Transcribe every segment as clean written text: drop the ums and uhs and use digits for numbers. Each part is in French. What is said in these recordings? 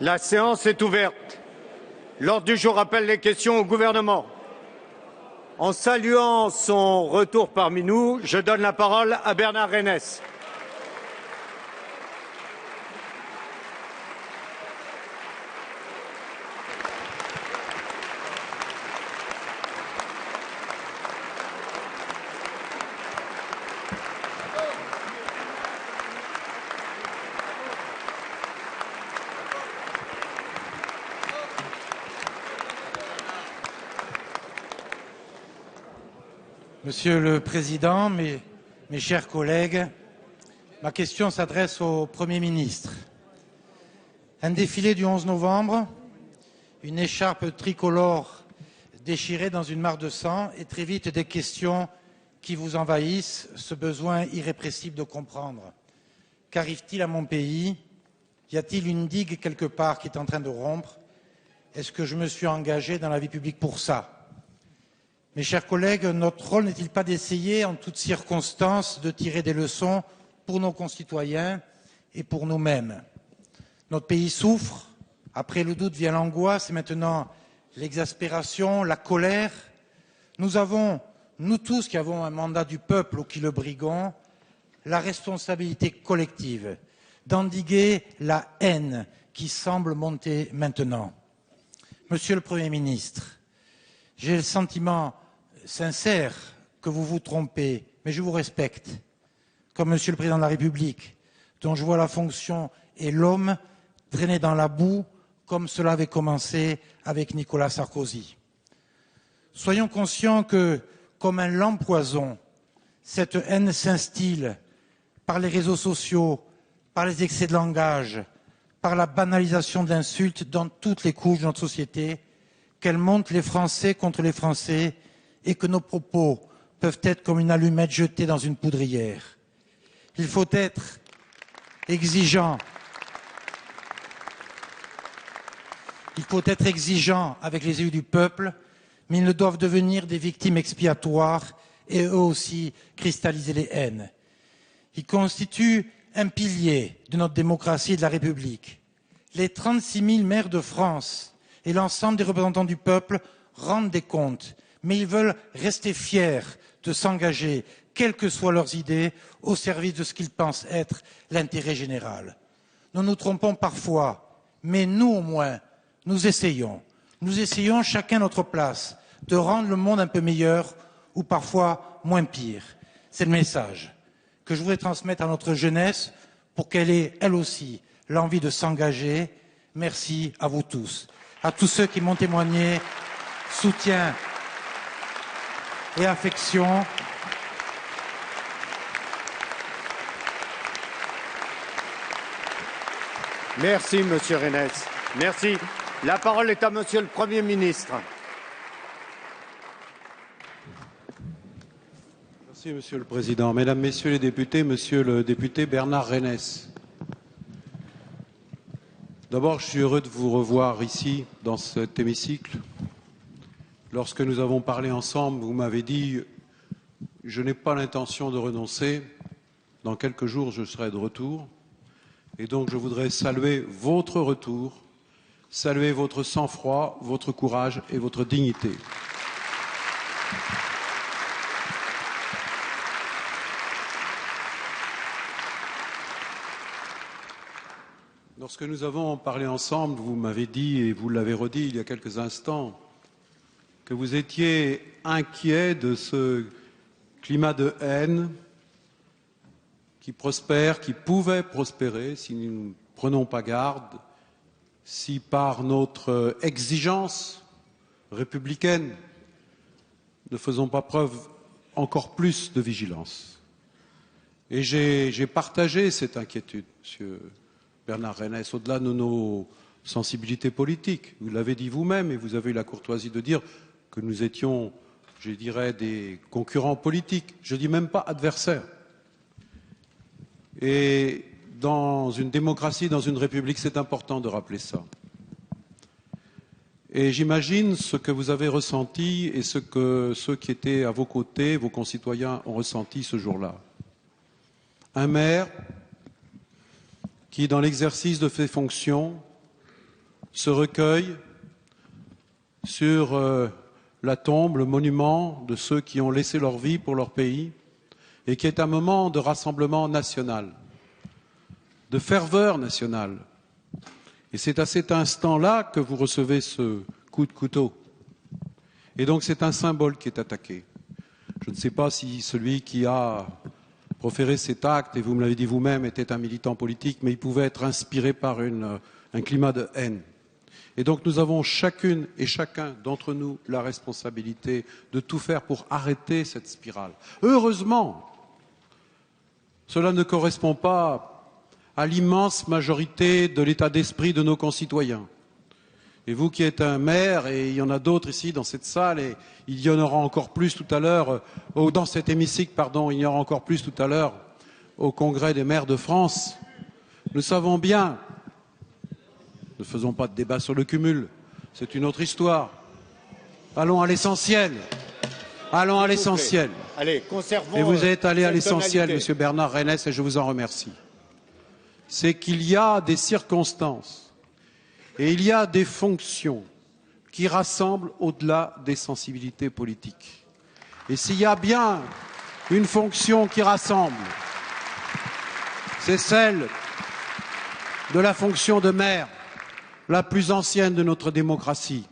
La séance est ouverte. L'ordre du jour appelle les questions au gouvernement. En saluant son retour parmi nous, je donne la parole à Bernard Renesse. Monsieur le Président, mes chers collègues, ma question s'adresse au Premier ministre. Un défilé du 11 novembre, une écharpe tricolore déchirée dans une mare de sang et très vite des questions qui vous envahissent, ce besoin irrépressible de comprendre. Qu'arrive-t-il à mon pays? Y a-t-il une digue quelque part qui est en train de rompre? Est-ce que je me suis engagé dans la vie publique pour ça? Mes chers collègues, notre rôle n'est-il pas d'essayer, en toutes circonstances, de tirer des leçons pour nos concitoyens et pour nous-mêmes? Notre pays souffre. Après le doute vient l'angoisse et maintenant l'exaspération, la colère. Nous avons, nous tous qui avons un mandat du peuple ou qui le briguons, la responsabilité collective d'endiguer la haine qui semble monter maintenant. Monsieur le Premier ministre, j'ai le sentiment sincère que vous vous trompez, mais je vous respecte, comme Monsieur le Président de la République, dont je vois la fonction et l'homme traîner dans la boue, comme cela avait commencé avec Nicolas Sarkozy. Soyons conscients que, comme un lent poison, cette haine s'instille par les réseaux sociaux, par les excès de langage, par la banalisation de l'insulte dans toutes les couches de notre société, qu'elle monte les Français contre les Français et que nos propos peuvent être comme une allumette jetée dans une poudrière. Il faut être exigeant. Il faut être exigeant avec les élus du peuple, mais ils ne doivent devenir des victimes expiatoires et eux aussi cristalliser les haines. Ils constituent un pilier de notre démocratie et de la République. Les 36 000 maires de France et l'ensemble des représentants du peuple rendent des comptes, mais ils veulent rester fiers de s'engager, quelles que soient leurs idées, au service de ce qu'ils pensent être l'intérêt général. Nous nous trompons parfois, mais nous au moins, nous essayons chacun à notre place de rendre le monde un peu meilleur ou parfois moins pire. C'est le message que je voudrais transmettre à notre jeunesse pour qu'elle ait, elle aussi, l'envie de s'engager. Merci à vous tous. À tous ceux qui m'ont témoigné soutien et affection. Merci, Monsieur Renesse. Merci. La parole est à Monsieur le Premier ministre. Merci, Monsieur le Président. Mesdames, Messieurs les députés, Monsieur le député Bernard Renesse. D'abord, je suis heureux de vous revoir ici, dans cet hémicycle. Lorsque nous avons parlé ensemble, vous m'avez dit « Je n'ai pas l'intention de renoncer. Dans quelques jours, je serai de retour. » Et donc, je voudrais saluer votre retour, saluer votre sang-froid, votre courage et votre dignité. Lorsque nous avons parlé ensemble, vous m'avez dit, et vous l'avez redit il y a quelques instants, que vous étiez inquiet de ce climat de haine qui prospère, qui pouvait prospérer si nous ne prenons pas garde, si par notre exigence républicaine ne faisons pas preuve encore plus de vigilance. Et j'ai partagé cette inquiétude, Monsieur Bernard Renesse, au-delà de nos sensibilités politiques. Vous l'avez dit vous-même et vous avez eu la courtoisie de dire que nous étions, je dirais, des concurrents politiques. Je ne dis même pas adversaires. Et dans une démocratie, dans une république, c'est important de rappeler ça. Et j'imagine ce que vous avez ressenti et ce que ceux qui étaient à vos côtés, vos concitoyens, ont ressenti ce jour-là. Un maire qui, dans l'exercice de ses fonctions, ce recueil sur la tombe, le monument de ceux qui ont laissé leur vie pour leur pays et qui est un moment de rassemblement national, de ferveur nationale. Et c'est à cet instant-là que vous recevez ce coup de couteau. Et donc c'est un symbole qui est attaqué. Je ne sais pas si celui qui a proféré cet acte, et vous me l'avez dit vous-même, était un militant politique, mais il pouvait être inspiré par un climat de haine. Et donc nous avons chacune et chacun d'entre nous la responsabilité de tout faire pour arrêter cette spirale. Heureusement, cela ne correspond pas à l'immense majorité de l'état d'esprit de nos concitoyens. Et vous qui êtes un maire, et il y en a d'autres ici dans cette salle, et il y en aura encore plus tout à l'heure, dans cet hémicycle, pardon, il y en aura encore plus tout à l'heure au Congrès des maires de France, nous savons bien, ne faisons pas de débat sur le cumul, c'est une autre histoire. Allons à l'essentiel. Allons à l'essentiel. Allez, conservons. Et vous êtes allé à l'essentiel, tonalité. Monsieur Bernard Reynès, et je vous en remercie. C'est qu'il y a des circonstances et il y a des fonctions qui rassemblent au-delà des sensibilités politiques. Et s'il y a bien une fonction qui rassemble, c'est celle de la fonction de maire, la plus ancienne de notre démocratie,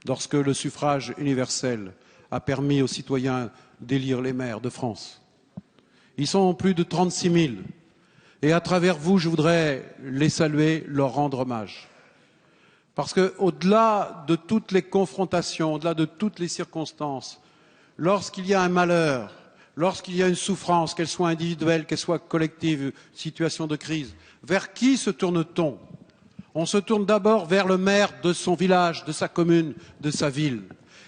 lorsque le suffrage universel a permis aux citoyens d'élire les maires de France. Ils sont plus de 36 000. Et à travers vous, je voudrais les saluer, leur rendre hommage. Parce qu'au-delà de toutes les confrontations, au-delà de toutes les circonstances, lorsqu'il y a un malheur, lorsqu'il y a une souffrance, qu'elle soit individuelle, qu'elle soit collective, situation de crise, vers qui se tourne-t-on? On se tourne d'abord vers le maire de son village, de sa commune, de sa ville.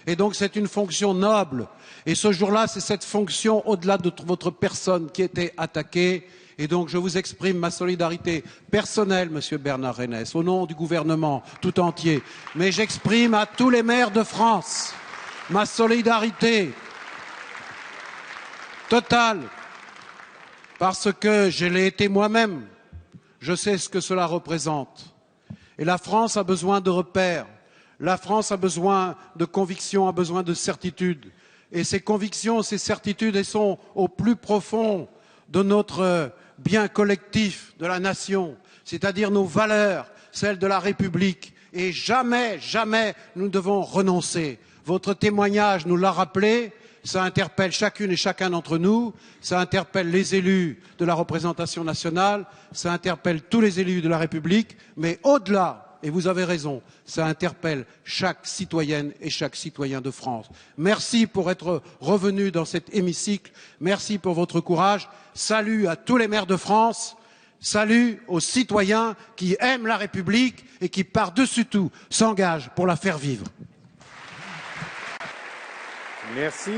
Et donc c'est une fonction noble. Et ce jour-là, c'est cette fonction au-delà de votre personne qui était attaquée. Et donc je vous exprime ma solidarité personnelle, Monsieur Bernard Reynès, au nom du gouvernement tout entier. Mais j'exprime à tous les maires de France ma solidarité totale, parce que je l'ai été moi-même. Je sais ce que cela représente. Et la France a besoin de repères. La France a besoin de convictions, a besoin de certitudes. Et ces convictions, ces certitudes, elles sont au plus profond de notre bien collectif de la nation, c'est-à-dire nos valeurs, celles de la République. Et jamais, jamais nous ne devons renoncer. Votre témoignage nous l'a rappelé, ça interpelle chacune et chacun d'entre nous, ça interpelle les élus de la représentation nationale, ça interpelle tous les élus de la République, mais au-delà, et vous avez raison, ça interpelle chaque citoyenne et chaque citoyen de France. Merci pour être revenu dans cet hémicycle, merci pour votre courage, salut à tous les maires de France, salut aux citoyens qui aiment la République et qui, par-dessus tout, s'engagent pour la faire vivre. Merci.